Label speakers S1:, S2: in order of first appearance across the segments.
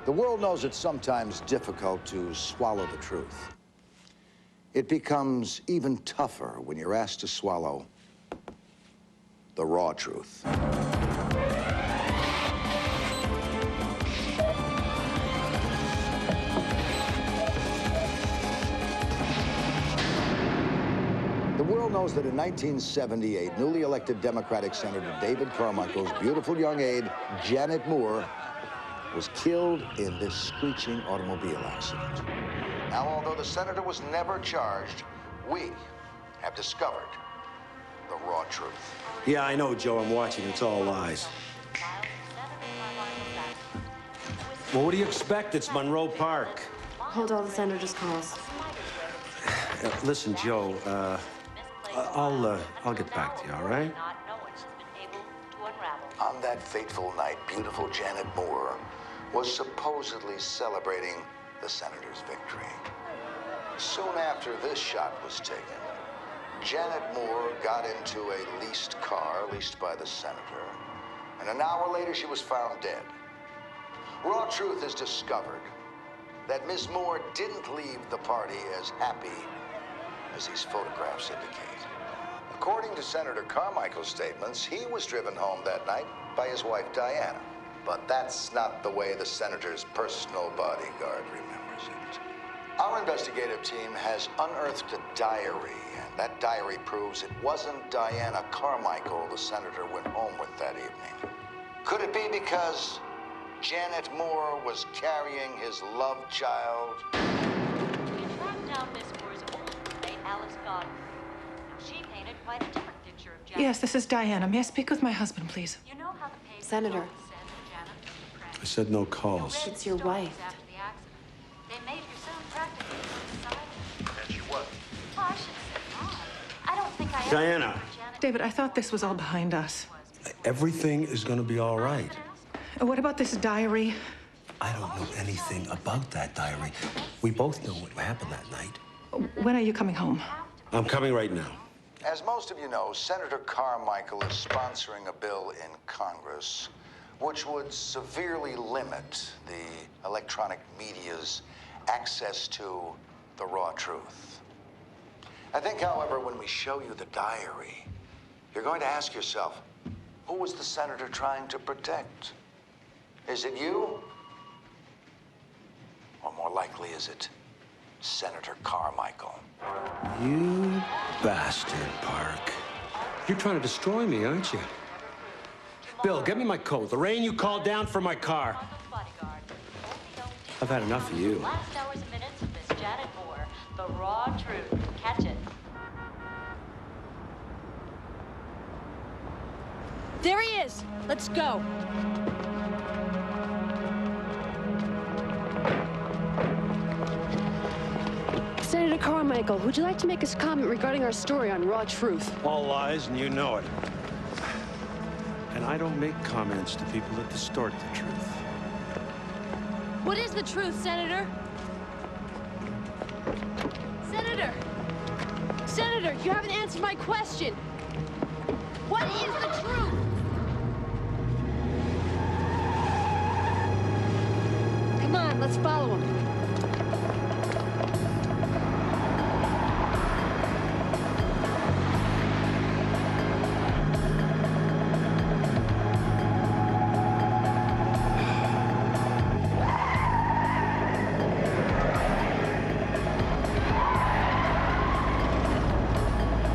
S1: The world knows it's sometimes difficult to swallow the truth. It becomes even tougher when you're asked to swallow the raw truth. The world knows that in 1978, newly elected Democratic Senator David Carmicheal's beautiful young aide, Jenette Moore, was killed in this screeching automobile accident. Now, although the senator was never charged, we have discovered the raw truth.
S2: Yeah, I know, Joe. I'm watching. It's all lies. Well, what do you expect? It's Monroe Park.
S3: Hold all the senator's calls.
S2: Listen, Joe, I'll get back to you, all right?
S1: On that fateful night, beautiful Jenette Moore was supposedly celebrating the senator's victory. Soon after this shot was taken, Jenette Moore got into a leased car, leased by the senator, and an hour later she was found dead. Raw truth is discovered that Ms. Moore didn't leave the party as happy as these photographs indicate. According to Senator Carmicheal's statements, he was driven home that night by his wife, Diana. But that's not the way the senator's personal bodyguard remembers it. Our investigative team has unearthed a diary, and that diary proves it wasn't Diana Carmicheal the senator went home with that evening. Could it be because Jenette Moore was carrying his love child?
S4: We tracked down Miss Moore's old roommate, Alice Godwin. Now, she painted quite a different picture of Janet.
S5: Yes, this is Diana. May I speak with my husband, please?
S4: You know how the page
S3: Senator.
S2: I said no calls.
S3: It's your wife.
S4: After the accident, they made her sound practically silent.
S1: And she was.
S4: Oh, I should have said mom. I don't think I ever
S2: Diana.
S4: remember Janet
S5: David, I thought this was all behind us.
S2: Everything is going to be all right.
S5: What about this diary?
S2: I don't know anything about that diary. We both know what happened that night.
S5: When are you coming home?
S2: I'm coming right now.
S1: As most of you know, Senator Carmicheal is sponsoring a bill in Congress which would severely limit the electronic media's access to the raw truth. I think, however, when we show you the diary, you're going to ask yourself, who was the senator trying to protect? Is it you? Or more likely, is it Senator Carmicheal?
S2: You bastard, Park. You're trying to destroy me, aren't you? Bill, get me my coat. The rain you called down for my car. I've had enough of you.
S4: last hours and minutes of Miss Jenette Moore, the raw truth. Catch it.
S6: There he is. Let's go. Senator Carmicheal, would you like to make us comment regarding our story on Raw Truth?
S2: All lies, and you know it. And I don't make comments to people that distort the truth.
S6: What is the truth, Senator? Senator! Senator, you haven't answered my question. What is the truth? Come on, let's follow him.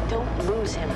S6: Don't lose him.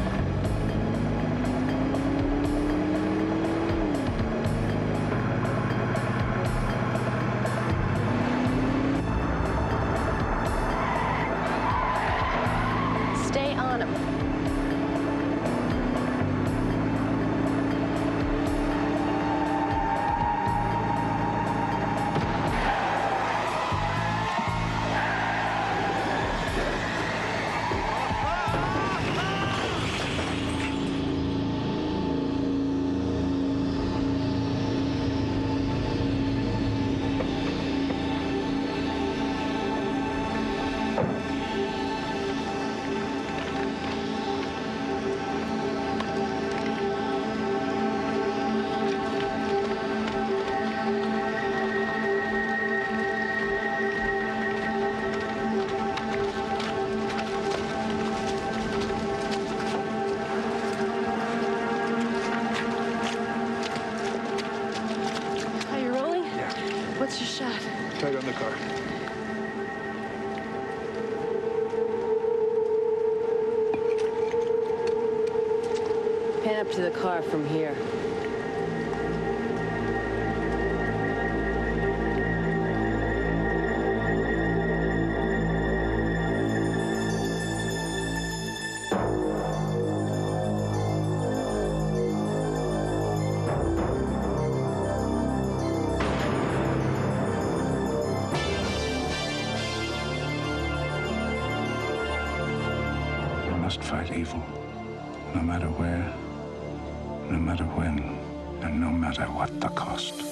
S6: What's your shot?
S7: Right on the car.
S6: Pan up to the car from here.
S7: We must fight evil, no matter where, no matter when, and no matter what the cost.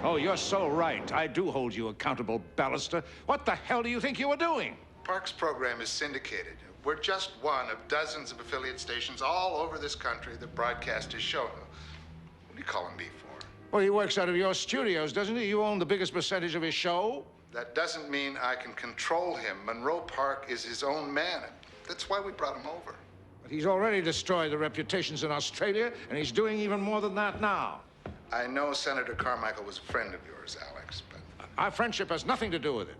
S8: Oh, you're so right. I do hold you accountable, Ballister. What the hell do you think you were doing?
S9: Park's program is syndicated. We're just one of dozens of affiliate stations all over this country that broadcast his show. What are you calling me for?
S8: Well, he works out of your studios, doesn't he? You own the biggest percentage of his show.
S9: That doesn't mean I can control him. Monroe Park is his own man. That's why we brought him over.
S8: But he's already destroyed the reputations in Australia, and he's doing even more than that now.
S9: I know Senator Carmichael was a friend of yours, Alex, but...
S8: Our friendship has nothing to do with it.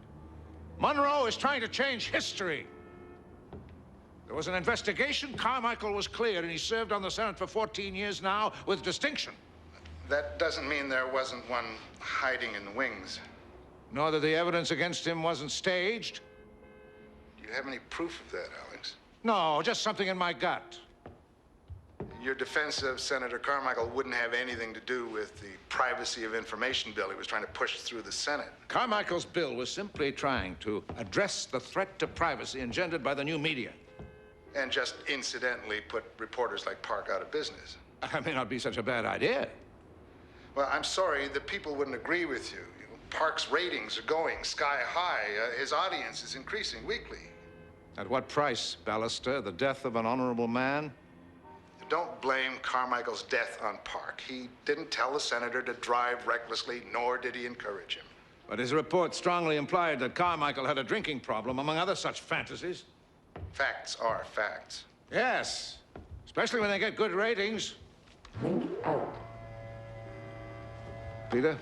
S8: Monroe is trying to change history. There was an investigation. Carmichael was cleared, and he served on the Senate for 14 years now with distinction.
S9: That doesn't mean there wasn't one hiding in the wings.
S8: Nor that the evidence against him wasn't staged.
S9: Do you have any proof of that, Alex?
S8: No, just something in my gut.
S9: Your defense of Senator Carmichael wouldn't have anything to do with the privacy of information bill he was trying to push through the Senate.
S8: Carmichael's bill was simply trying to address the threat to privacy engendered by the new media.
S9: And just incidentally put reporters like Park out of business.
S8: That may not be such a bad idea.
S9: Well, I'm sorry, the people wouldn't agree with you. Park's ratings are going sky high. His audience is increasing weekly.
S8: At what price, Ballister? The death of an honorable man?
S9: Don't blame Carmichael's death on Park. He didn't tell the senator to drive recklessly, nor did he encourage him.
S8: But his report strongly implied that Carmichael had a drinking problem, among other such fantasies.
S9: Facts are facts.
S8: Yes, especially when they get good ratings. Peter,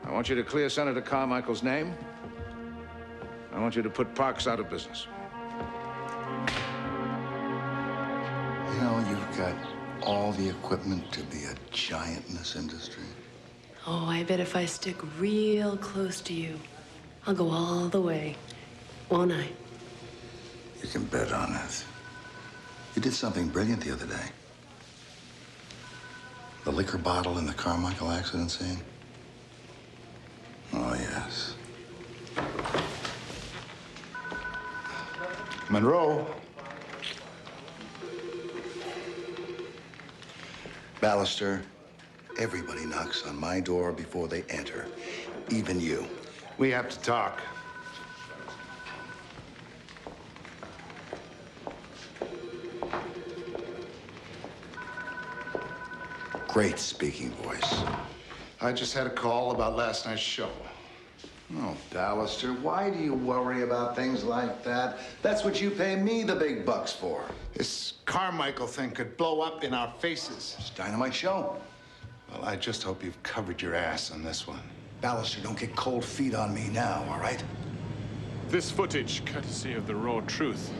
S8: I want you to clear Senator Carmichael's name. I want you to put Parks out of business.
S1: You know, you've got all the equipment to be a giant in this industry.
S3: Oh, I bet if I stick real close to you, I'll go all the way, won't I?
S1: You can bet on it. You did something brilliant the other day. The liquor bottle in the Carmichael accident scene? Oh, yes. Monroe. Ballister, everybody knocks on my door before they enter, even you.
S9: We have to talk.
S1: Great speaking voice.
S9: I just had a call about last night's show.
S1: Oh, Ballister, why do you worry about things like that? That's what you pay me the big bucks for.
S9: This Carmichael thing could blow up in our faces.
S1: It's a dynamite show.
S9: Well, I just hope you've covered your ass on this one.
S1: Ballister, don't get cold feet on me now, all right?
S10: This footage, courtesy of the Raw Truth,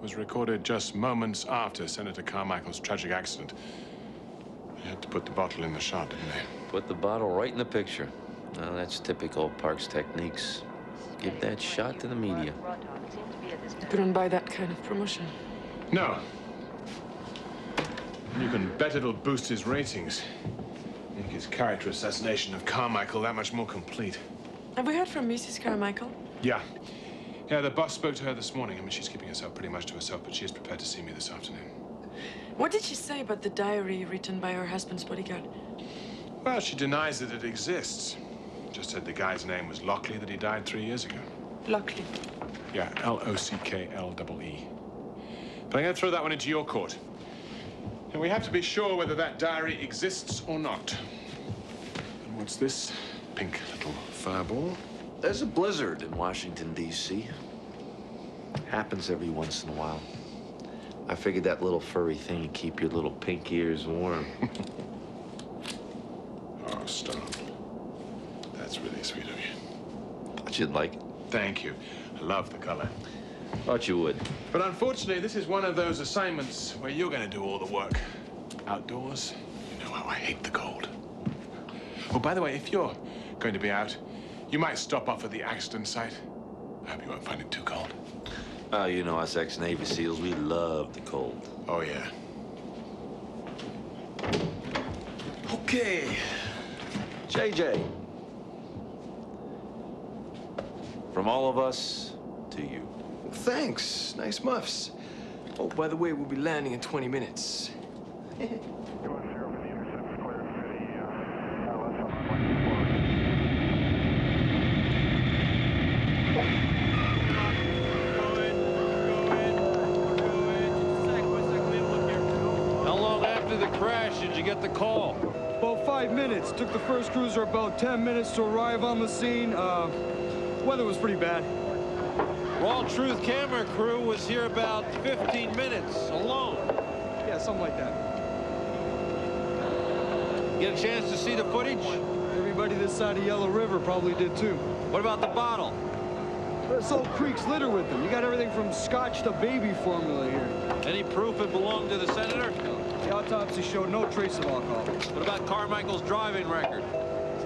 S10: was recorded just moments after Senator Carmichael's tragic accident. They had to put the bottle in the shot, didn't they?
S11: Put the bottle right in the picture. Now, that's typical Park's techniques. Give that shot to the media.
S5: You don't buy that kind of promotion.
S10: No. You can bet it'll boost his ratings. Make his character assassination of Carmichael that much more complete.
S5: Have we heard from Mrs. Carmichael?
S10: Yeah. Yeah, the boss spoke to her this morning. I mean, she's keeping herself pretty much to herself, but she is prepared to see me this afternoon.
S5: What did she say about the diary written by her husband's bodyguard?
S10: Well, she denies that it exists. Just said the guy's name was Lockley, that he died 3 years ago.
S5: Lockley.
S10: Yeah, L-O-C-K-L-E-E. But I'm going to throw that one into your court. And we have to be sure whether that diary exists or not. And what's this pink little furball?
S11: There's a blizzard in Washington, D.C. Happens every once in a while. I figured that little furry thing would keep your little pink ears warm.
S10: Oh, stop. That's really sweet of you.
S11: Thought you'd like it.
S10: Thank you. I love the color.
S11: Thought you would.
S10: But unfortunately, this is one of those assignments where you're going to do all the work. Outdoors, you know how I hate the cold. Oh, by the way, if you're going to be out, you might stop off at the accident site. I hope you won't find it too cold.
S11: You know, us ex-Navy SEALs, we love the cold.
S10: Oh, yeah.
S11: Okay. JJ. From all of us to you.
S12: Thanks. Nice muffs. Oh, by the way, we'll be landing in 20 minutes.
S13: How long after the crash did you get the call?
S14: About 5 minutes. Took the first cruiser about 10 minutes to arrive on the scene. Weather was pretty bad.
S13: Raw Truth camera crew was here about 15 minutes alone.
S14: Yeah, something like that.
S13: Get a chance to see the footage?
S14: Everybody this side of Yellow River probably did too.
S13: What about the bottle?
S14: This old creek's littered with them. You got everything from scotch to baby formula here.
S13: Any proof it belonged to the senator?
S14: The autopsy showed no trace of alcohol.
S13: What about Carmichael's driving record?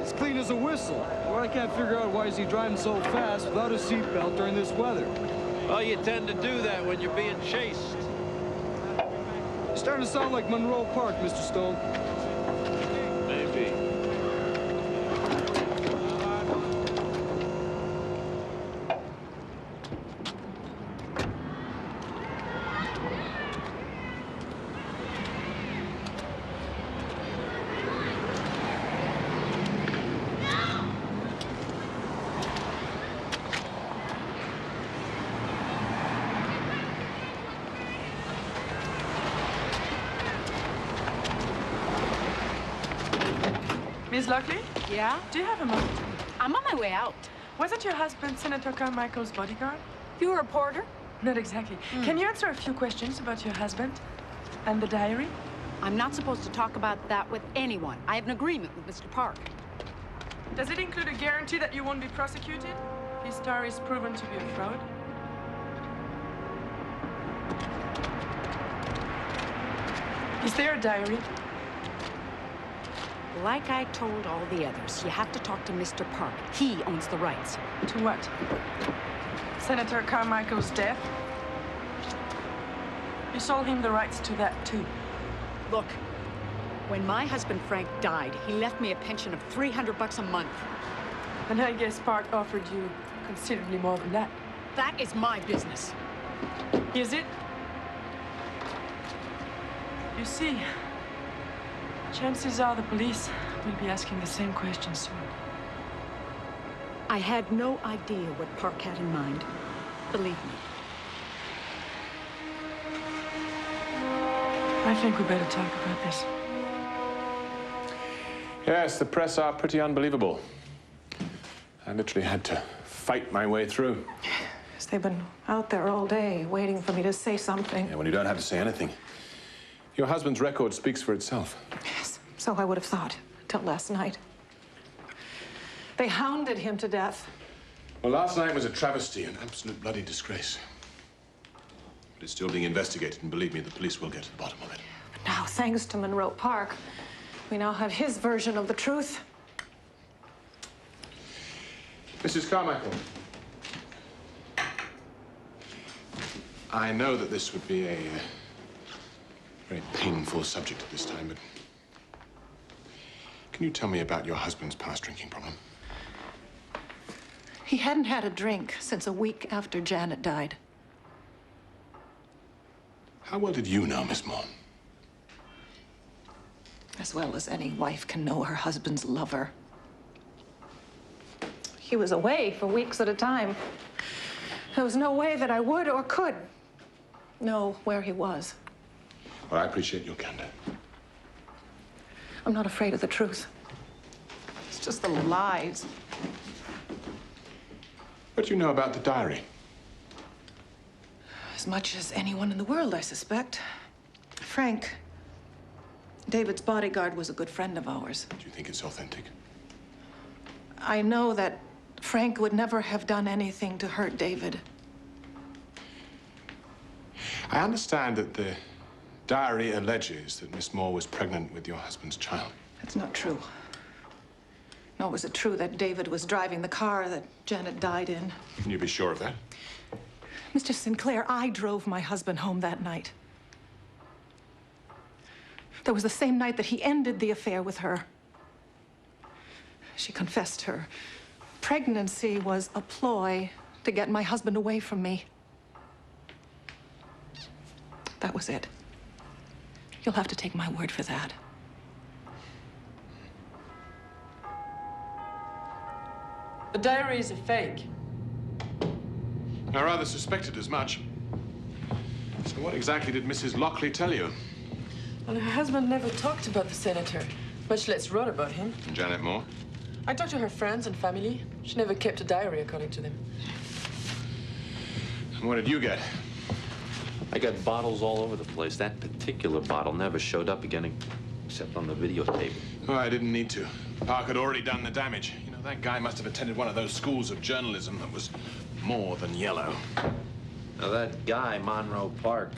S14: It's clean as a whistle. Well, I can't figure out why is he driving so fast without a seatbelt during this weather.
S13: Well, you tend to do that when you're being chased.
S14: You're starting to sound like Monroe Park, Mr. Stone.
S13: Maybe.
S5: Miss Lockley?
S15: Yeah?
S5: Do you have a moment?
S15: I'm on my way out.
S5: Wasn't your husband Senator Carmichael's bodyguard?
S15: You a reporter?
S5: Not exactly. Can you answer a few questions about your husband and the diary?
S15: I'm not supposed to talk about that with anyone. I have an agreement with Mr. Park.
S5: Does it include a guarantee that you won't be prosecuted? His story is proven to be a fraud. Is there a diary?
S15: Like I told all the others, you have to talk to Mr. Park. He owns the rights.
S5: To what? Senator Carmichael's death? You sold him the rights to that, too.
S15: Look, when my husband Frank died, he left me a pension of $300 a month.
S5: And I guess Park offered you considerably more than that.
S15: That is my business.
S5: Is it? You see, chances are the police will be asking the same question soon.
S15: I had no idea what Park had in mind. Believe me.
S5: I think we better talk about this.
S10: Yes, the press are pretty unbelievable. I literally had to fight my way through.
S16: Yes, they've been out there all day waiting for me to say something.
S10: Yeah, when you don't have to say anything. Your husband's record speaks for itself.
S16: Yes, so I would have thought, till last night. They hounded him to death.
S10: Well, last night was a travesty, an absolute bloody disgrace. But it's still being investigated, and believe me, the police will get to the bottom of it.
S16: But now, thanks to Monroe Park, we now have his version of the truth.
S10: Mrs. Carmichael. I know that this would be a very painful subject at this time, but can you tell me about your husband's past drinking problem?
S16: He hadn't had a drink since a week after Janet died.
S10: How well did you know, Miss Moore?
S16: As well as any wife can know her husband's lover. He was away for weeks at a time. There was no way that I would or could know where he was.
S10: Well, I appreciate your candor.
S16: I'm not afraid of the truth. It's just the lies.
S10: What do you know about the diary?
S16: As much as anyone in the world, I suspect. Frank, David's bodyguard, was a good friend of ours.
S10: Do you think it's authentic?
S16: I know that Frank would never have done anything to hurt David.
S10: I understand that the diary alleges that Miss Moore was pregnant with your husband's child.
S16: That's not true. Nor was it true that David was driving the car that Janet died in.
S10: Can you be sure of that?
S16: Mr. Sinclair, I drove my husband home that night. That was the same night that he ended the affair with her. She confessed her pregnancy was a ploy to get my husband away from me. That was it. You'll have to take my word for that.
S5: The diary is a fake.
S10: I rather suspected as much. So what exactly did Mrs. Lockley tell you?
S5: Well, her husband never talked about the senator, much less wrote about him.
S10: And Jenette Moore?
S5: I talked to her friends and family. She never kept a diary, according to them.
S10: And what did you get?
S11: I got bottles all over the place. That particular bottle never showed up again, except on the videotape.
S10: Oh, I didn't need to. Park had already done the damage. You know, that guy must have attended one of those schools of journalism that was more than yellow.
S11: Now, that guy, Monroe Park,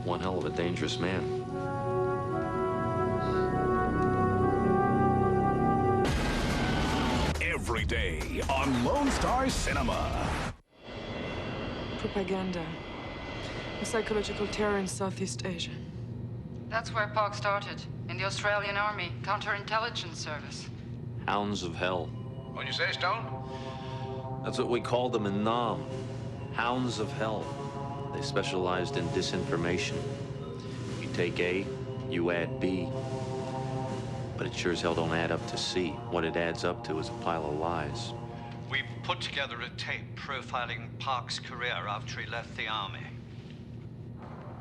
S11: one hell of a dangerous man.
S17: Every day on Lone Star Cinema.
S5: Propaganda. A psychological terror in Southeast Asia.
S18: That's where Park started, in the Australian Army Counterintelligence Service.
S11: Hounds of Hell.
S8: What'd you say, Stone?
S11: That's what we called them in Nam. Hounds of Hell. They specialized in disinformation. You take A, you add B. But it sure as hell don't add up to C. What it adds up to is a pile of lies.
S19: We've put together a tape profiling Park's career after he left the army.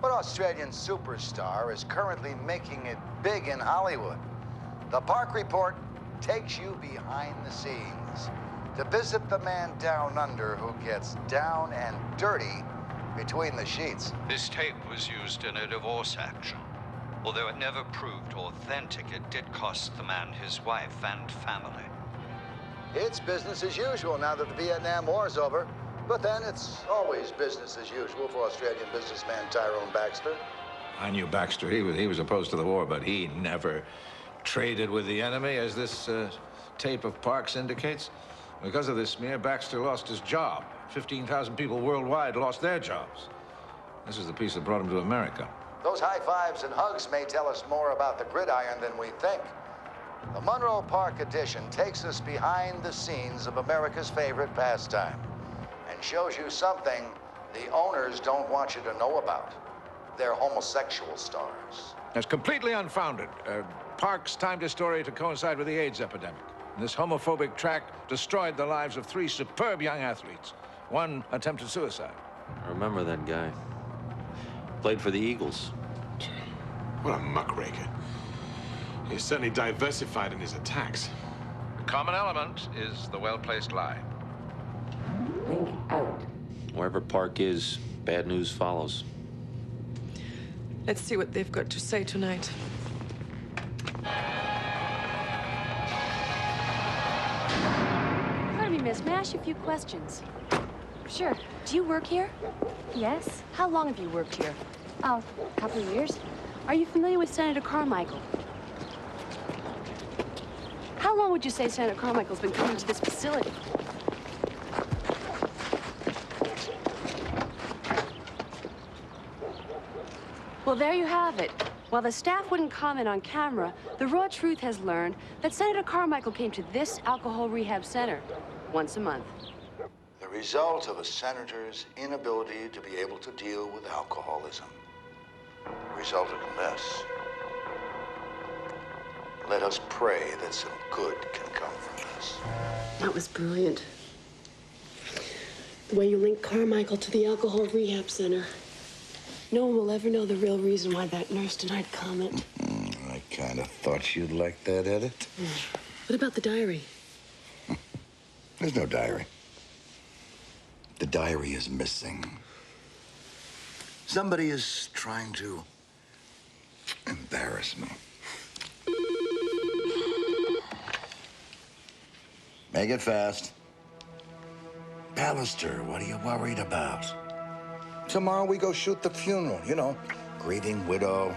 S1: What Australian superstar is currently making it big in Hollywood? The Park Report takes you behind the scenes to visit the man down under who gets down and dirty between the sheets.
S19: This tape was used in a divorce action. Although it never proved authentic, it did cost the man his wife and family.
S1: It's business as usual now that the Vietnam War's over. But then it's always business as usual for Australian businessman Tyrone Baxter.
S8: I knew Baxter. He was opposed to the war, but he never traded with the enemy, as this tape of Park's indicates. Because of this smear, Baxter lost his job. 15,000 people worldwide lost their jobs. This is the piece that brought him to America.
S1: Those high fives and hugs may tell us more about the gridiron than we think. The Monroe Park edition takes us behind the scenes of America's favorite pastime and shows you something the owners don't want you to know about. They're homosexual stars.
S8: That's completely unfounded. Parks timed his story to coincide with the AIDS epidemic. This homophobic track destroyed the lives of 3 superb young athletes. One attempted suicide.
S11: I remember that guy. Played for the Eagles.
S10: What a muckraker. He's certainly diversified in his attacks.
S8: The common element is the well-placed lie.
S11: Link out. Wherever Park is, bad news follows.
S5: Let's see what they've got to say tonight.
S6: Pardon me, miss. May I ask you a few questions? Sure. Do you work here? Yes. How long have you worked here? Oh, a couple of years. Are you familiar with Senator Carmicheal? How long would you say Senator Carmichael's been coming to this facility? Well, there you have it. While the staff wouldn't comment on camera, the raw truth has learned that Senator Carmicheal came to this alcohol rehab center once a month.
S1: The result of a senator's inability to be able to deal with alcoholism resulted in this. Let us pray that some good can come from this.
S3: That was brilliant. The way you linked Carmicheal to the alcohol rehab center. No one will ever know the real reason why that nurse denied comment.
S1: I kind of thought you'd like that edit.
S3: What about the diary?
S1: There's no diary. The diary is missing. Somebody is trying to embarrass me. Make it fast. Pallister, what are you worried about? Tomorrow we go shoot the funeral, you know, grieving widow.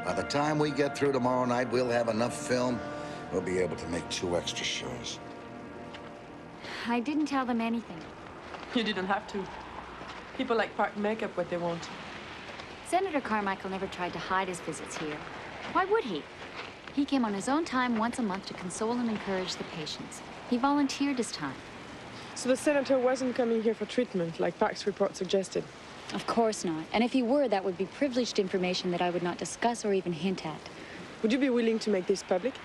S1: By the time we get through tomorrow night, we'll have enough film. We'll be able to make 2 extra shows.
S20: I didn't tell them anything.
S5: You didn't have to. People like Park make up what they want.
S20: Senator Carmicheal never tried to hide his visits here. Why would he? He came on his own time once a month to console and encourage the patients. He volunteered his time.
S5: So the senator wasn't coming here for treatment, like Park's report suggested?
S20: Of course not. And if he were, that would be privileged information that I would not discuss or even hint at.
S5: Would you be willing to make this public?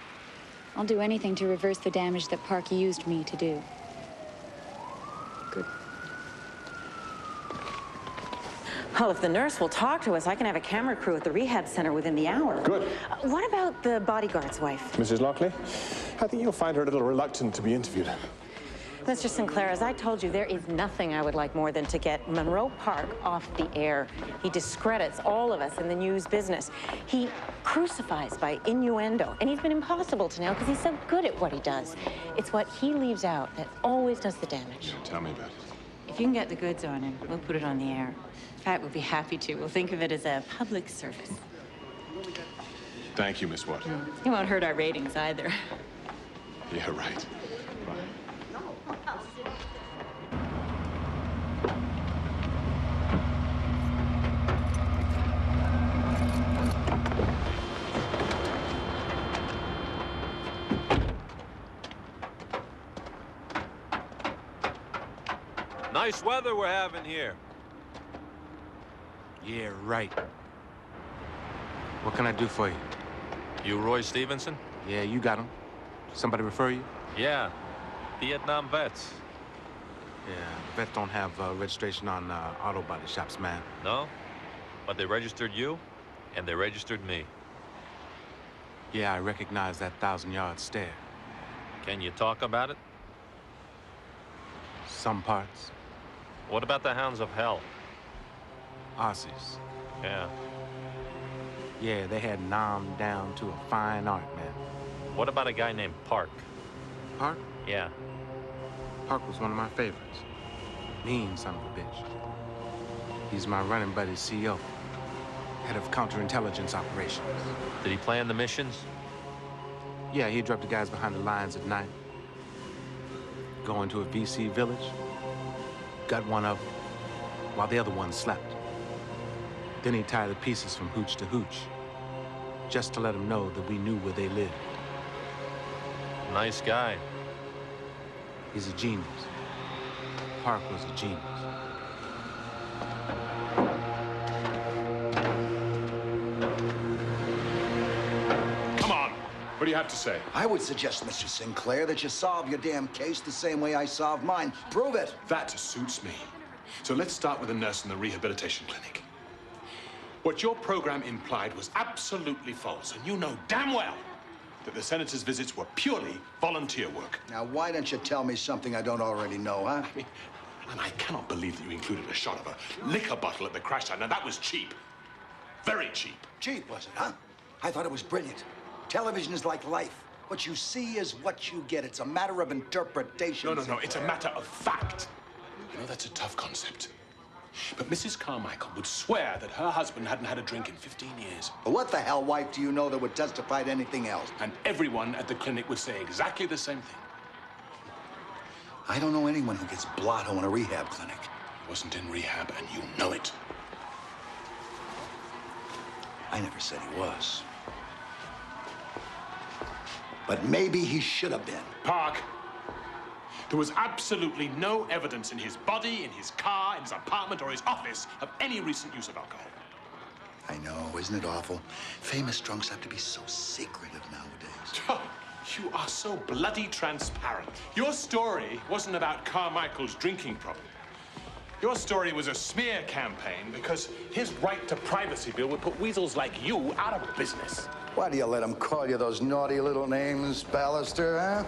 S20: I'll do anything to reverse the damage that Park used me to do.
S5: Good.
S21: Well, if the nurse will talk to us, I can have a camera crew at the rehab center within the hour.
S10: Good.
S21: What about the bodyguard's wife?
S10: Mrs. Lockley, I think you'll find her a little reluctant to be interviewed.
S21: Mr. Sinclair, as I told you, there is nothing I would like more than to get Monroe Park off the air. He discredits all of us in the news business. He crucifies by innuendo, and he's been impossible to nail because he's so good at what he does. It's what he leaves out that always does the damage.
S10: Tell me about it.
S21: If you can get the goods on him, we'll put it on the air. Pat would be happy to. We'll think of it as a public service.
S10: Thank you, Miss Watt.
S21: It won't hurt our ratings either.
S10: Yeah, right.
S13: Nice weather we're having here.
S10: Yeah, right. What can I do for you?
S13: You Roy Stevenson?
S10: Yeah, you got him. Somebody refer you?
S13: Yeah. Vietnam vets.
S10: Yeah, vets don't have registration on auto body shops, man.
S13: No? But they registered you, and they registered me.
S10: Yeah, I recognize that 1,000-yard stare.
S13: Can you talk about it?
S10: Some parts.
S13: What about the Hounds of Hell?
S10: Aussies.
S13: Yeah.
S10: Yeah, they had Nam down to a fine art, man.
S13: What about a guy named Park?
S10: Park?
S13: Yeah.
S10: Park was one of my favorites. Mean son of a bitch. He's my running buddy's CEO. Head of counterintelligence operations.
S13: Did he plan the missions?
S10: Yeah, he'd drop the guys behind the lines at night. Go into a VC village. Gut one of them, while the other one slept. Then he'd tie the pieces from hooch to hooch, just to let them know that we knew where they lived.
S13: Nice guy.
S10: He's a genius. Park was a genius. Come on. What do you have to say?
S1: I would suggest, Mr. Sinclair, that you solve your damn case the same way I solved mine. Prove it.
S10: That suits me. So let's start with the nurse in the rehabilitation clinic. What your program implied was absolutely false, and you know damn well that the senator's visits were purely volunteer work.
S1: Now, why don't you tell me something I don't already know, huh?
S10: I mean, and I cannot believe that you included a shot of a liquor bottle at the crash site. Now, that was cheap. Very cheap.
S1: Cheap, was it, huh? I thought it was brilliant. Television is like life. What you see is what you get. It's a matter of interpretation.
S10: No. It's a matter of fact. I know that's a tough concept. But Mrs. Carmicheal would swear that her husband hadn't had a drink in 15 years.
S1: Well, what the hell wife do you know that would testify to anything else?
S10: And everyone at the clinic would say exactly the same thing.
S1: I don't know anyone who gets blotto in a rehab clinic.
S10: He wasn't in rehab, and you know it.
S1: I never said he was. But maybe he should have been.
S10: Park, there was absolutely no evidence in his body, in his car, in his apartment, or his office of any recent use of alcohol.
S1: I know, isn't it awful? Famous drunks have to be so secretive nowadays.
S10: You are so bloody transparent. Your story wasn't about Carmichael's drinking problem. Your story was a smear campaign because his right to privacy bill would put weasels like you out of business.
S1: Why do you let him call you those naughty little names, Ballister,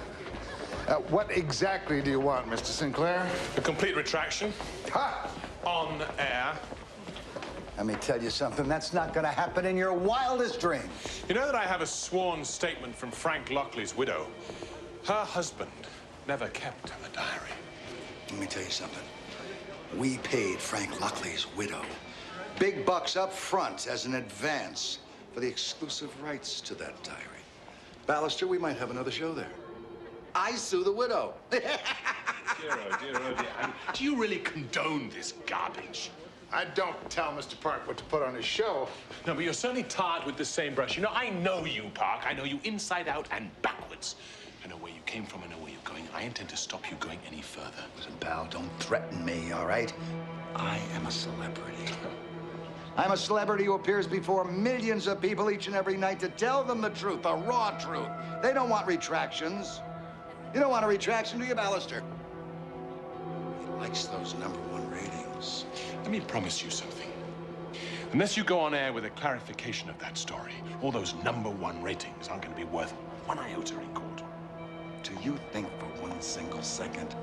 S1: huh?
S9: What exactly do you want, Mr. Sinclair?
S10: A complete retraction.
S1: Ha!
S10: On air.
S1: Let me tell you something, that's not gonna happen in your wildest dreams.
S10: You know that I have a sworn statement from Frank Lockley's widow. Her husband never kept a diary.
S1: Let me tell you something. We paid Frank Lockley's widow big bucks up front as an advance for the exclusive rights to that diary. Ballister, we might have another show there. I sue the widow.
S10: Dear, oh, dear, oh, dear. I mean, do you really condone this garbage?
S9: I don't tell Mr. Park what to put on his show.
S10: No, but you're certainly tarred with the same brush. You know, I know you, Park. I know you inside out and backwards. I know where you came from. I know where you're going. I intend to stop you going any further.
S1: Listen, pal, don't threaten me, all right? I am a celebrity. I'm a celebrity who appears before millions of people each and every night to tell them the truth, the raw truth. They don't want retractions. You don't want a retraction, do you, Ballister? He likes those #1 ratings.
S10: Let me promise you something. Unless you go on air with a clarification of that story, all those #1 ratings aren't going to be worth one iota in court.
S1: Do you think for one single second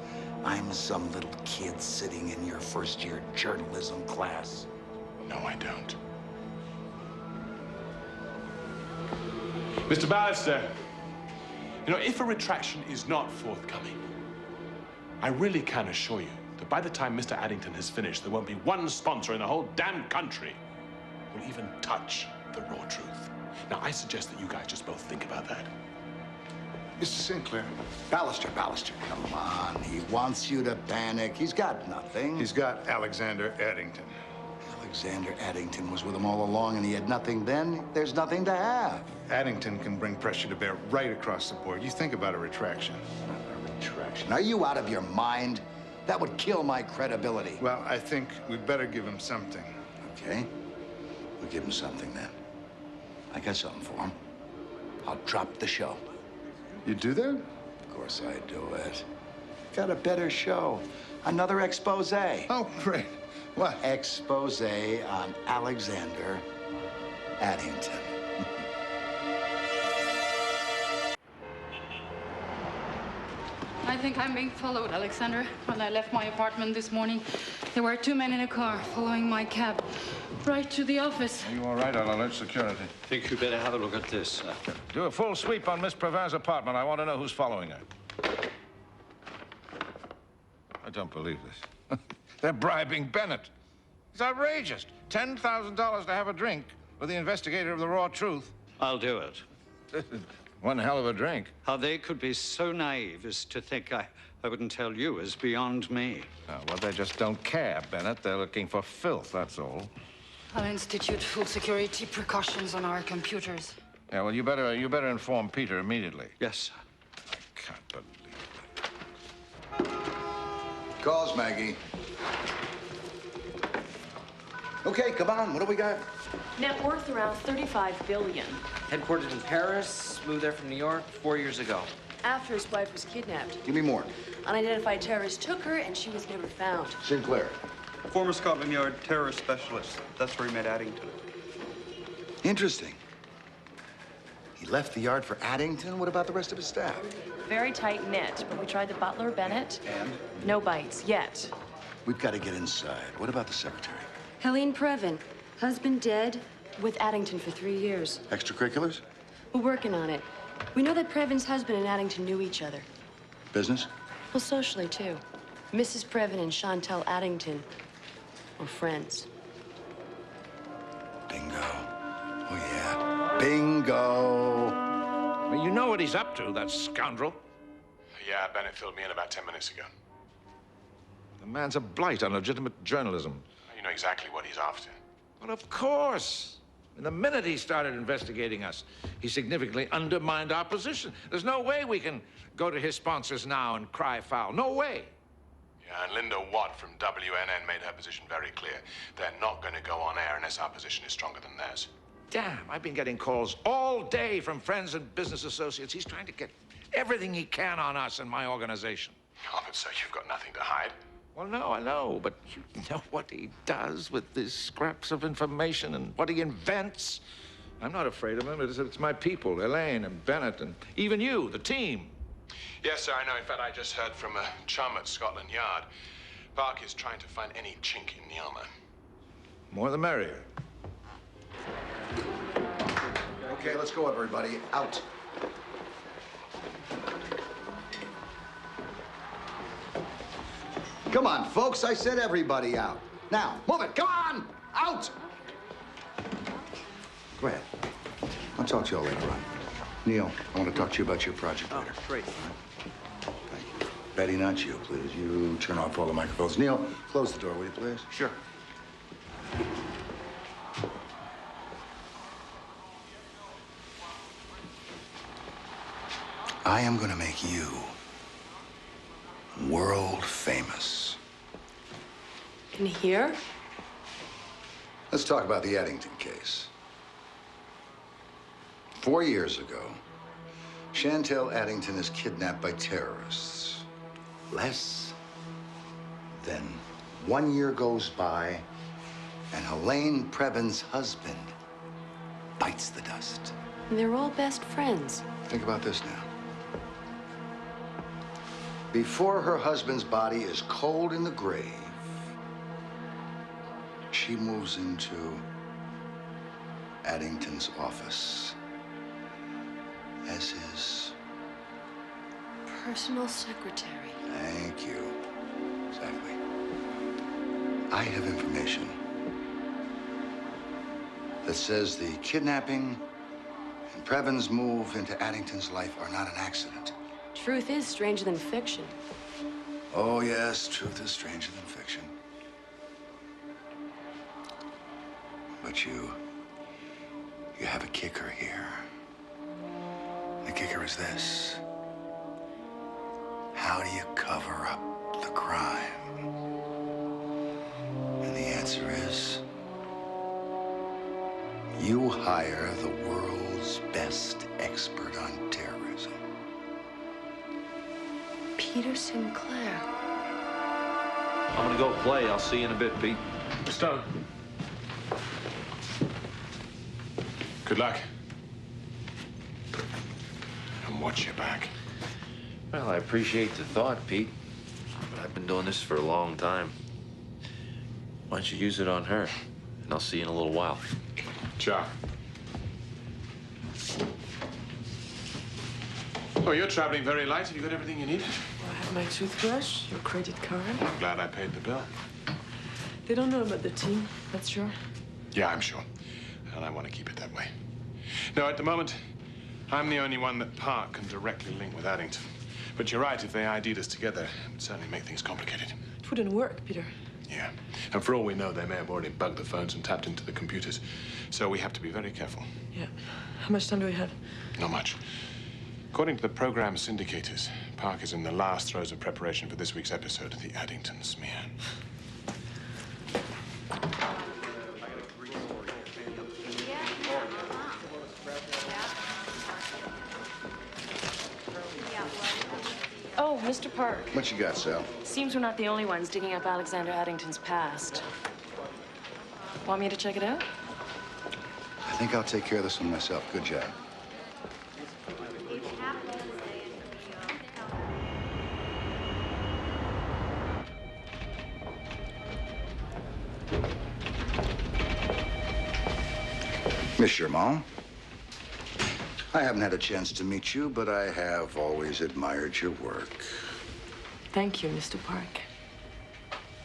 S1: I'm some little kid sitting in your first-year journalism class?
S10: No, I don't. Mr. Ballister, you know, if a retraction is not forthcoming, I really can assure you that by the time Mr. Addington has finished, there won't be one sponsor in the whole damn country who will even touch the raw truth. Now, I suggest that you guys just both think about that.
S9: Mr. Sinclair.
S1: Ballister, come on. He wants you to panic. He's got nothing.
S9: He's got Alexander Addington.
S1: Alexander Addington was with him all along, and he had nothing then. There's nothing to have.
S9: Addington can bring pressure to bear right across the board. You think about a retraction.
S1: A retraction? Are you out of your mind? That would kill my credibility.
S9: Well, I think we'd better give him something.
S1: Okay. We'll give him something then. I got something for him. I'll drop the show.
S9: You do that?
S1: Of course I do it. Got a better show. Another expose.
S9: Oh, great. What?
S1: Expose on Alexander Addington.
S18: I think I'm being followed, Alexander. When I left my apartment this morning, there were 2 men in a car following my cab right to the office.
S8: Are you all right? I'll alert security.
S19: I think you better have a look at this.
S8: Do a full sweep on Miss Previn's apartment. I want to know who's following her. I don't believe this. They're bribing Bennett. It's outrageous. $10,000 to have a drink with the investigator of the raw truth.
S19: I'll do it.
S8: One hell of a drink.
S19: How they could be so naive as to think I wouldn't tell you is beyond me.
S8: Well, they just don't care, Bennett. They're looking for filth, that's all.
S18: I'll institute full security precautions on our computers.
S8: Yeah, well, you better inform Peter immediately.
S19: Yes, sir.
S8: I can't believe it.
S1: Calls, Maggie. Okay, come on. What do we got?
S4: Net worth around $35 billion.
S22: Headquartered in Paris, moved there from New York 4 years ago.
S4: After his wife was kidnapped.
S1: Give me more.
S4: Unidentified terrorists took her, and she was never found.
S1: Sinclair.
S23: Former Scotland Yard terrorist specialist. That's where he met Addington.
S1: Interesting. He left the yard for Addington? What about the rest of his staff?
S4: Very tight-knit, but we tried the butler, Bennett.
S1: And?
S4: No bites, yet.
S1: We've got to get inside. What about the secretary?
S4: Helene Previn. Husband dead, with Addington for 3 years.
S1: Extracurriculars?
S4: We're working on it. We know that Previn's husband and Addington knew each other.
S1: Business?
S4: Well, socially, too. Mrs. Previn and Chantal Addington were friends.
S1: Bingo. Oh, yeah. Bingo.
S8: Well, you know what he's up to, that scoundrel.
S10: Yeah, Bennett filled me in about 10 minutes ago.
S8: The man's a blight on legitimate journalism.
S10: You know exactly what he's after.
S8: Well, of course. And the minute he started investigating us, he significantly undermined our position. There's no way we can go to his sponsors now and cry foul. No way.
S10: Yeah, and Linda Watt from WNN made her position very clear. They're not going to go on air unless our position is stronger than theirs.
S8: Damn, I've been getting calls all day from friends and business associates. He's trying to get everything he can on us and my organization.
S10: Oh, but so you've got nothing to hide?
S8: Well, no, I know, but you know what he does with these scraps of information and what he invents. I'm not afraid of him. It's my people, Elaine and Bennett, and even you, the team.
S10: Yes, sir, I know. In fact, I just heard from a chum at Scotland Yard. Park is trying to find any chink in the armor.
S8: More the merrier.
S1: Okay, let's go, everybody. Out. Come on, folks. I said everybody out. Now, move it. Come on! Out! Go ahead. I'll talk to you all later on. Neil, I want to talk to you about your project later.
S22: Great.
S1: Thank you. Betty, not you, please. You turn off all the microphones. Neil, close the door, will you, please?
S22: Sure.
S1: I am going to make you world famous.
S3: In here?
S1: Let's talk about the Addington case. 4 years ago, Chantel Addington is kidnapped by terrorists. Less than 1 year goes by, and Helene Previn's husband bites the dust.
S3: And they're all best friends.
S1: Think about this now. Before her husband's body is cold in the grave, she moves into Addington's office as his
S3: Personal secretary.
S1: Thank you. Exactly. I have information that says the kidnapping and Previn's move into Addington's life are not an accident.
S3: Truth is stranger than fiction.
S1: Oh, yes, truth is stranger than fiction. But you have a kicker here. The kicker is this. How do you cover up the crime? And the answer is, you hire the world's best expert on terrorism.
S3: Peter Sinclair.
S11: I'm gonna go play. I'll see you in a bit, Pete.
S10: Stone. Good luck. And watch your back.
S11: Well, I appreciate the thought, Pete. But I've been doing this for a long time. Why don't you use it on her? And I'll see you in a little while.
S10: Ciao. Oh, you're traveling very light. Have you got everything you need?
S5: I have my toothbrush, your credit card.
S10: I'm glad I paid the bill.
S5: They don't know about the team, that's sure.
S10: Yeah, I'm sure. And I want to keep it that way. No, at the moment, I'm the only one that Park can directly link with Addington. But you're right, if they ID'd us together, it would certainly make things complicated.
S5: It wouldn't work, Peter.
S10: Yeah. And for all we know, they may have already bugged the phones and tapped into the computers. So we have to be very careful.
S5: Yeah. How much time do we have?
S10: Not much. According to the program syndicators, Park is in the last throes of preparation for this week's episode of the Addington Smear.
S6: Oh, Mr. Park.
S1: What you got, Sal?
S6: Seems we're not the only ones digging up Alexander Addington's past. Want me to check it out?
S1: I think I'll take care of this one myself. Good job. Miss Sherman, I haven't had a chance to meet you, but I have always admired your work.
S5: Thank you, Mr. Park.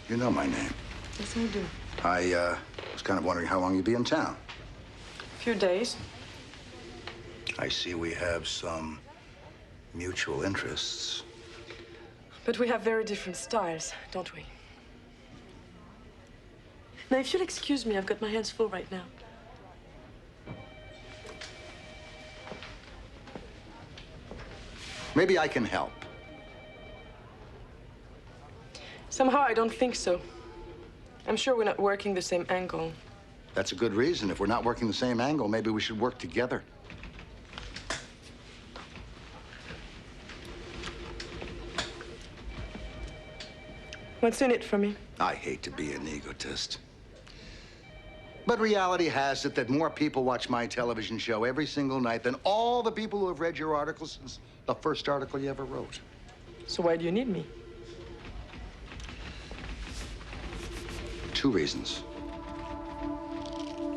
S1: You know my name.
S5: Yes, I do.
S1: I was kind of wondering how long you'd be in town.
S5: A few days.
S1: I see we have some mutual interests.
S5: But we have very different styles, don't we? Now, if you'll excuse me, I've got my hands full right now.
S1: Maybe I can help.
S5: Somehow I don't think so. I'm sure we're not working the same angle.
S1: That's a good reason. If we're not working the same angle, maybe we should work together.
S5: What's in it for me?
S1: I hate to be an egotist. But reality has it that more people watch my television show every single night than all the people who have read your articles since the first article you ever wrote.
S5: So why do you need me?
S1: 2 reasons.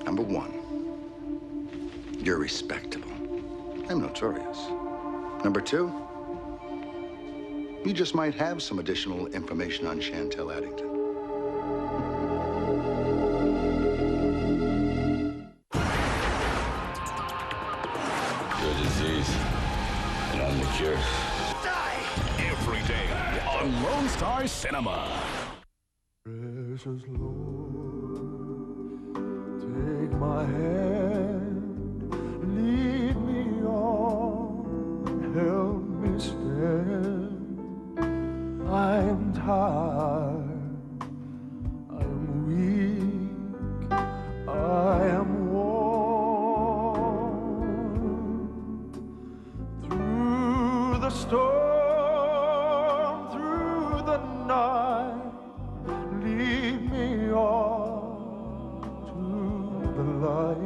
S1: Number 1, you're respectable. I'm notorious. Number 2, you just might have some additional information on Chantel Addington.
S17: Your disease, and I'm the cure. Die! Every day on Lone Star Cinema.
S2: Precious Lord, take my hand, lead me on, help me stand. I'm tired, I'm weak, I am worn. Through the storm, through the night, lead me on to the light.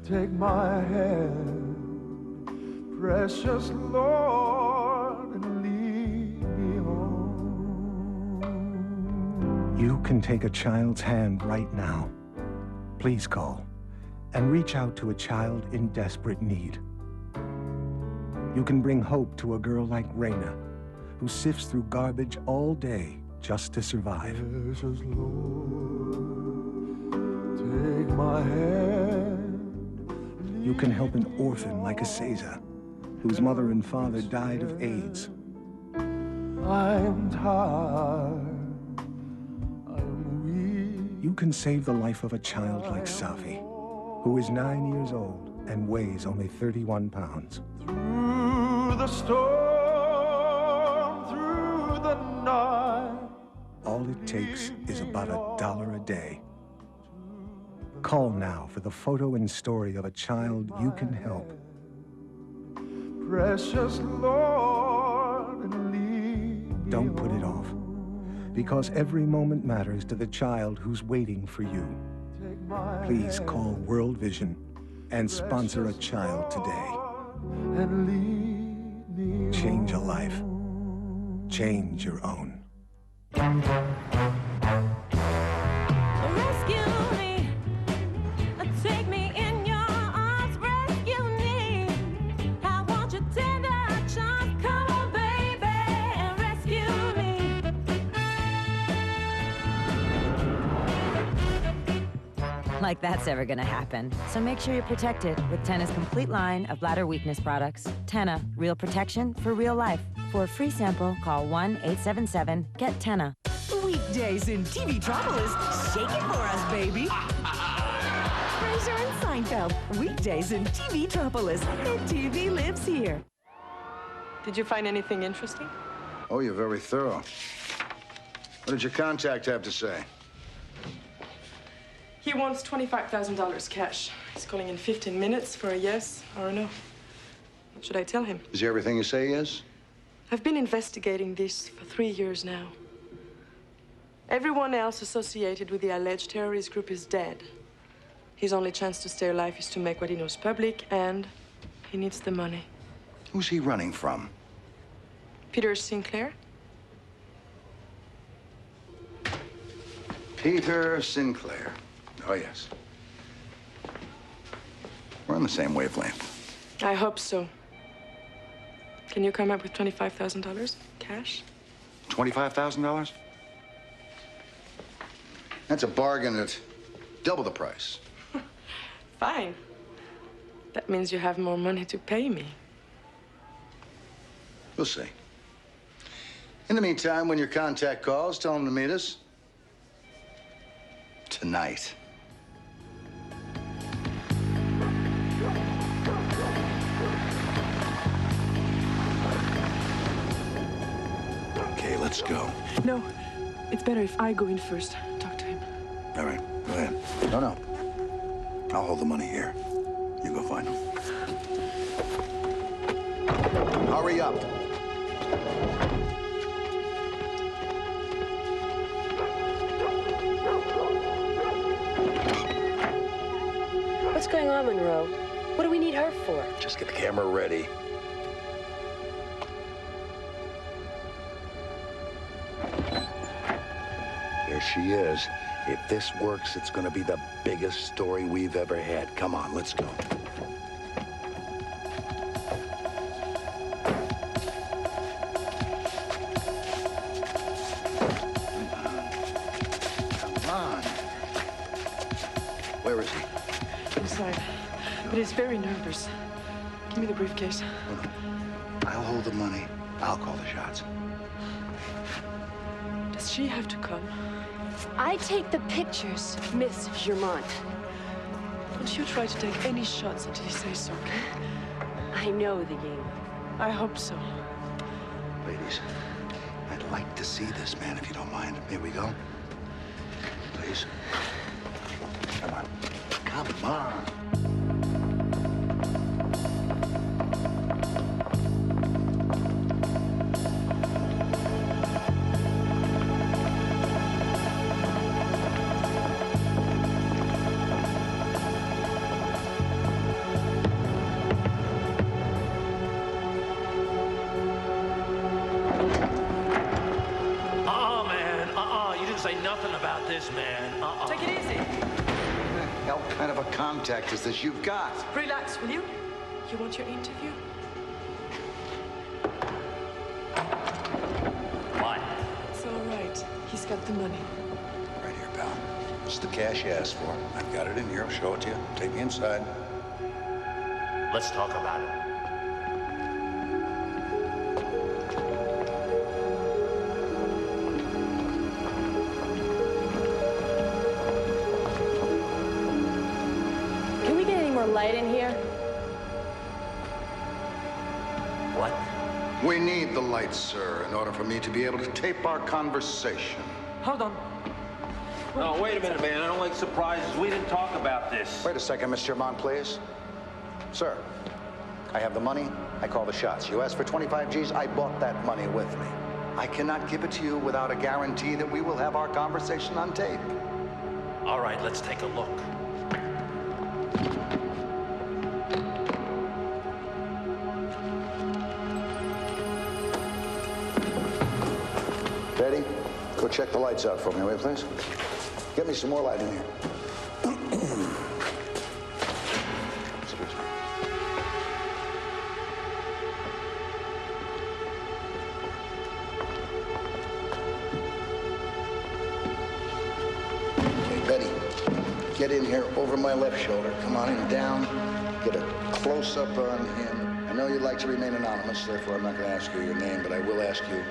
S2: Take my hand, precious Lord, and lead me home.
S7: You can take a child's hand right now. Please call and reach out to a child in desperate need. You can bring hope to a girl like Raina, who sifts through garbage all day just to survive.
S2: Precious Lord, take my hand.
S7: You can help an orphan like Asaza, whose mother and father died of AIDS.
S2: I'm tired, I'm weak.
S7: You can save the life of a child like Safi, who is 9 years old and weighs only 31 pounds.
S2: Through the storm, through the night.
S7: All it takes is about $1 a day. Call now for the photo and story of a child you can help.
S2: Precious Lord, and lead me
S7: Don't put it off, because every moment matters to the child who's waiting for you. Please call World Vision and sponsor a child today.
S2: and lead me
S7: Change a life. Change your own.
S2: Rescue me, take me in your arms, rescue me. I want your tender charms, come on baby, and rescue me.
S12: Like that's ever gonna happen. So make sure you're protected with Tena's complete line of bladder weakness products. Tena, real protection for real life. For a free sample, call 1-877-GET-TENA.
S24: Weekdays in TV Tropolis, shake it for us, baby. Fraser and Seinfeld, weekdays in TV Tropolis, and TV lives here.
S5: Did you find anything interesting?
S1: Oh, you're very thorough. What did your contact have to say?
S5: He wants $25,000 cash. He's calling in 15 minutes for a yes or a no. What should I tell him?
S1: Is he everything you say he is?
S5: I've been investigating this for 3 years now. Everyone else associated with the alleged terrorist group is dead. His only chance to stay alive is to make what he knows public, and he needs the money.
S1: Who's he running from?
S5: Peter Sinclair?
S1: Peter Sinclair. Oh, yes. We're on the same wavelength.
S5: I hope so. Can you come up with $25,000 cash?
S1: $25,000? That's a bargain at double the price.
S5: Fine. That means you have more money to pay me.
S1: We'll see. In the meantime, when your contact calls, tell him to meet us tonight. Let's go.
S5: No, it's better if I go in first. Talk to him.
S1: All right, go ahead. No. I'll hold the money here. You go find him. Hurry up.
S4: What's going on, Monroe? What do we need her for?
S1: Just get the camera ready. There she is. If this works, it's gonna be the biggest story we've ever had. Come on, let's go. Come on. Where is he?
S5: Inside. But he's very nervous. Give me the briefcase.
S1: I'll hold the money. I'll call the shots.
S5: Does she have to come?
S6: I take the pictures, Miss Germont.
S5: Don't you try to take any shots until he says so, okay?
S6: I know the game.
S5: I hope so.
S1: Ladies, I'd like to see this man, if you don't mind. Here we go. Please. Come on. Come on.
S5: Take it easy.
S1: What kind of a contact is this you've got?
S5: Relax, will you? You want your interview?
S11: What?
S5: It's all right. He's got the money.
S1: Right here, pal. It's the cash you asked for. I've got it in here. I'll show it to you. Take me inside.
S11: Let's talk about it.
S6: Light in here?
S11: What?
S1: We need the lights, sir, in order for me to be able to tape our conversation.
S5: Hold on.
S13: No, wait a minute, man. I don't like surprises. We didn't talk about this.
S1: Wait a second, Mr. Germont, please. Sir, I have the money. I call the shots. You asked for 25 G's. I bought that money with me. I cannot give it to you without a guarantee that we will have our conversation on tape.
S11: All right, let's take a look.
S1: Betty, go check the lights out for me, will you, please? Get me some more light in here. Excuse me. Okay, Betty, get in here over my left shoulder. Come on in down. Get a close-up on him. I know you'd like to remain anonymous, therefore I'm not going to ask you your name, but I will ask you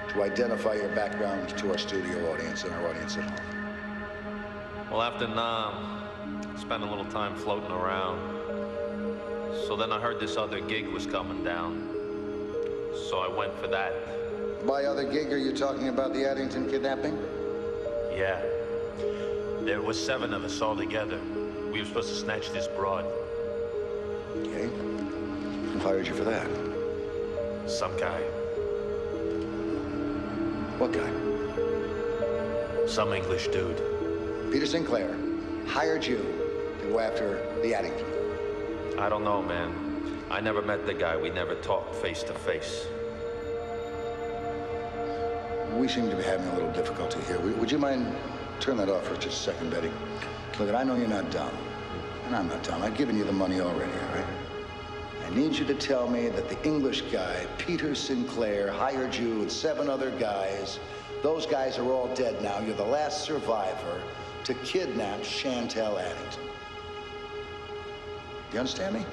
S1: to identify your background to our studio audience and our audience at home.
S11: Well, after Nam, spent a little time floating around. So then I heard this other gig was coming down. So I went for that.
S1: By other gig, are you talking about the Addington kidnapping?
S11: Yeah. There was 7 of us all together. We were supposed to snatch this broad.
S1: Okay. Who hired you for that?
S11: Some guy.
S1: What guy?
S11: Some English dude.
S1: Peter Sinclair hired you to go after the Addington.
S11: I don't know, man. I never met the guy. We never talked face to face.
S1: We seem to be having a little difficulty here. Would you mind turn that off for just a second, Betty? Look, I know you're not dumb. And I'm not dumb. I've given you the money already, all right? I need you to tell me that the English guy, Peter Sinclair, hired you with 7 other guys. Those guys are all dead now. You're the last survivor to kidnap Chantel Addington. You understand me?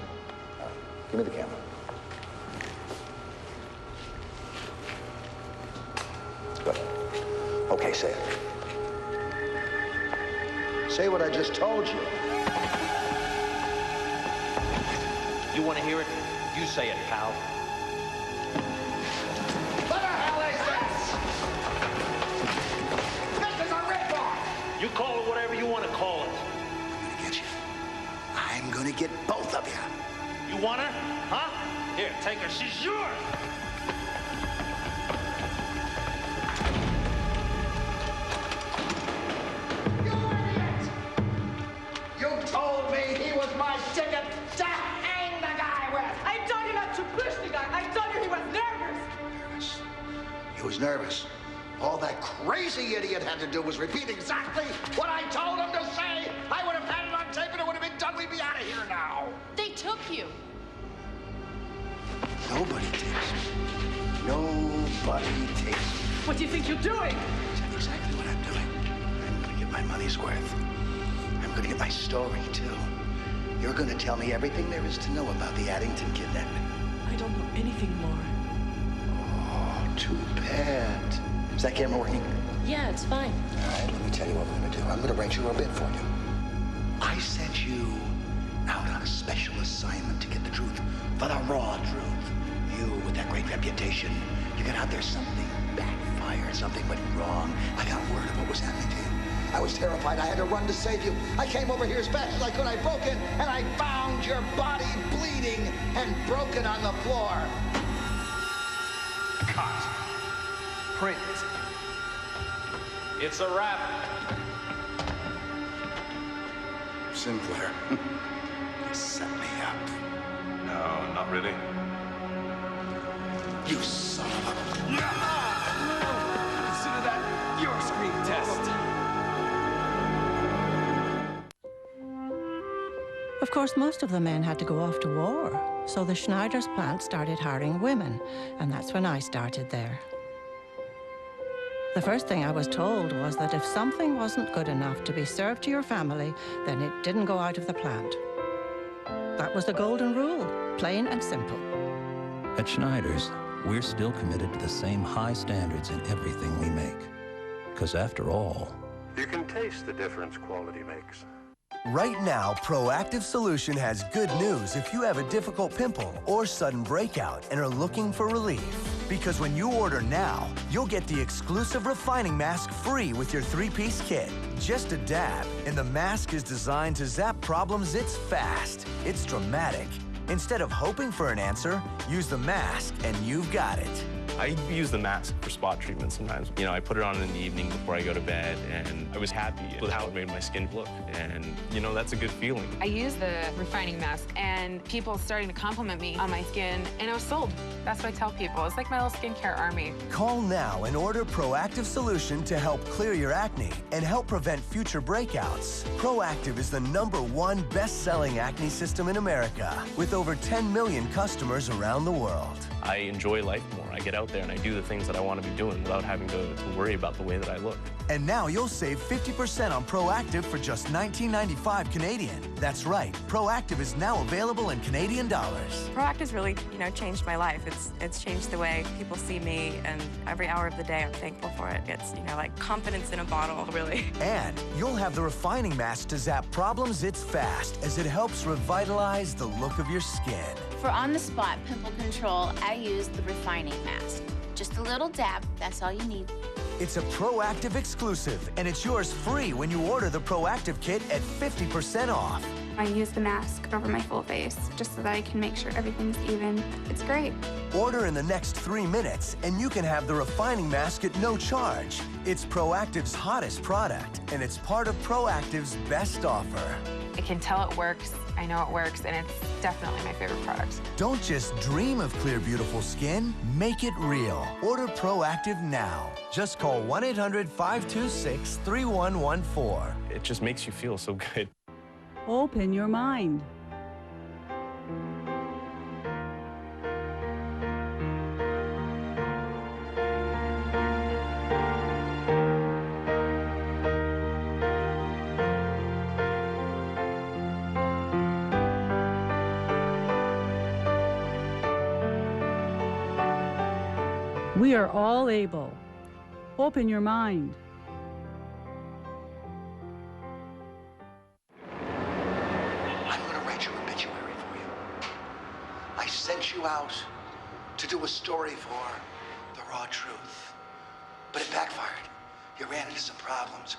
S1: All right, give me the camera. Good. Okay, say it. Say what I just told you.
S11: You want to hear it? You say it, pal.
S1: What the hell is this?
S14: You call it whatever you want to call it.
S1: I'm gonna get you. I'm gonna get both of you.
S14: You want her? Huh? Here, take her. She's yours.
S1: You told me he was my ticket to hang the guy with.
S5: I told you not to push the guy. I told you he was nervous.
S1: Nervous. He was nervous. All that crazy idiot had to do was repeat exactly what I told him to say. I would have had it on tape and it would have been done. We'd be out of here now.
S18: They took you.
S1: Nobody takes me. Nobody takes me.
S5: What do you think you're doing?
S1: That's exactly what I'm doing. I'm gonna get my money's worth. I'm gonna get my story, too. You're gonna tell me everything there is to know about the Addington kidnapping.
S5: I don't know anything more.
S1: Oh, too bad. Is that camera working?
S4: Yeah, it's fine.
S1: All right, let me tell you what we're gonna do. I'm gonna write you a bit for you. I sent you out on a special assignment to get the truth, for the raw truth. You, with that great reputation, you got out there, something backfired, something went wrong. I got word of what was happening to you. I was terrified. I had to run to save you. I came over here as fast as I could. I broke in, and I found your body bleeding and broken on the floor.
S14: Cut. Print. It's a wrap.
S1: Sinclair, you set me up.
S10: No, not really.
S1: You son of a...
S15: Consider that your screen test.
S16: Of course, most of the men had to go off to war, so the Schneider's plant started hiring women, and that's when I started there. The first thing I was told was that if something wasn't good enough to be served to your family, then it didn't go out of the plant. That was the golden rule, plain and simple.
S20: At Schneider's, we're still committed to the same high standards in everything we make. Because after all...
S25: You can taste the difference quality makes.
S26: Right now, Proactive Solution has good news if you have a difficult pimple or sudden breakout and are looking for relief. Because when you order now, you'll get the exclusive refining mask free with your 3-piece kit. Just a dab, and the mask is designed to zap problems. It's fast. It's dramatic. Instead of hoping for an answer, use the mask and you've got it.
S27: I use the mask for spot treatment sometimes. You know, I put it on in the evening before I go to bed, and I was happy with how it made my skin look. And, you know, that's a good feeling.
S28: I use the refining mask, and people starting to compliment me on my skin, and I was sold. That's what I tell people. It's like my little skincare army.
S26: Call now and order Proactive Solution to help clear your acne and help prevent future breakouts. Proactive is the #1 best-selling acne system in America, with over 10 million customers around the world.
S27: I enjoy life more. I get out there and I do the things that I want to be doing without having to worry about the way that I look.
S26: And now you'll save 50% on Proactive for just $19.95 Canadian. That's right, Proactive is now available in Canadian dollars.
S29: Proactive's really, changed my life. It's changed the way people see me, and every hour of the day I'm thankful for it. It's, like confidence in a bottle, really.
S26: And you'll have the refining mask to zap problems. It's fast, as it helps revitalize the look of your skin.
S30: For on-the-spot pimple control, I use the refining mask. Just a little dab, that's all you need.
S26: It's a Proactive exclusive, and it's yours free when you order the Proactive kit at 50% off.
S31: I use the mask over my full face just so that I can make sure everything's even. It's great.
S26: Order in the next 3 minutes, and you can have the refining mask at no charge. It's Proactive's hottest product, and it's part of Proactive's best offer.
S28: I can tell it works, I know it works, and it's definitely my favorite product.
S26: Don't just dream of clear, beautiful skin. Make it real. Order Proactive now. Just call 1-800-526-3114.
S27: It just makes you feel so good.
S32: Open your mind. We are all able. Open your mind.
S1: I'm going to write your obituary for you. I sent you out to do a story for the raw truth. But it backfired. You ran into some problems.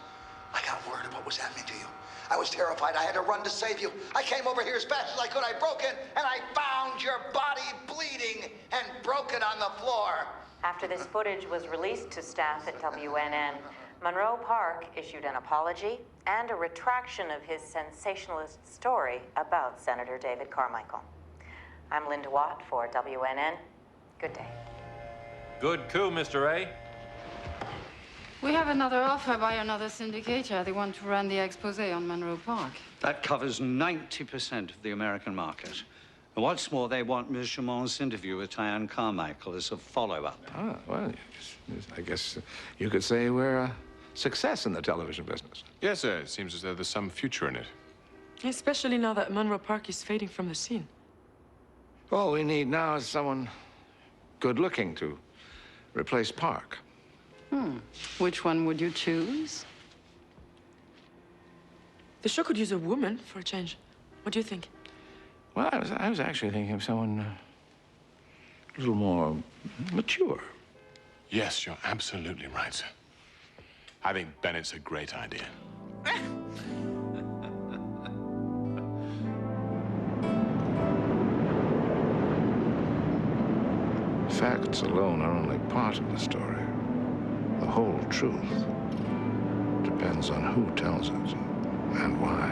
S1: I got word of what was happening to you. I was terrified. I had to run to save you. I came over here as fast as I could. I broke in, and I found your body bleeding and broken on the floor.
S2: After this footage was released to staff at WNN, Monroe Park issued an apology and a retraction of his sensationalist story about Senator David Carmicheal. I'm Linda Watt for WNN. Good day.
S13: Good coup, Mr. A.
S18: We have another offer by another syndicator. They want to run the expose on Monroe Park.
S3: That covers 90% of the American market. And what's more, they want Ms. Chamont's interview with Diane Carmicheal as a follow-up.
S7: Ah, well, I guess you could say we're a success in the television business.
S10: Yes, sir. It seems as though there's some future in it.
S5: Especially now that Monroe Park is fading from the scene.
S7: All we need now is someone good-looking to replace Park.
S18: Which one would you choose?
S5: The show could use a woman for a change. What do you think?
S7: Well, I was actually thinking of someone a little more mature.
S10: Yes, you're absolutely right, sir. I think Bennett's a great idea.
S7: Facts alone are only part of the story. The whole truth depends on who tells it and why.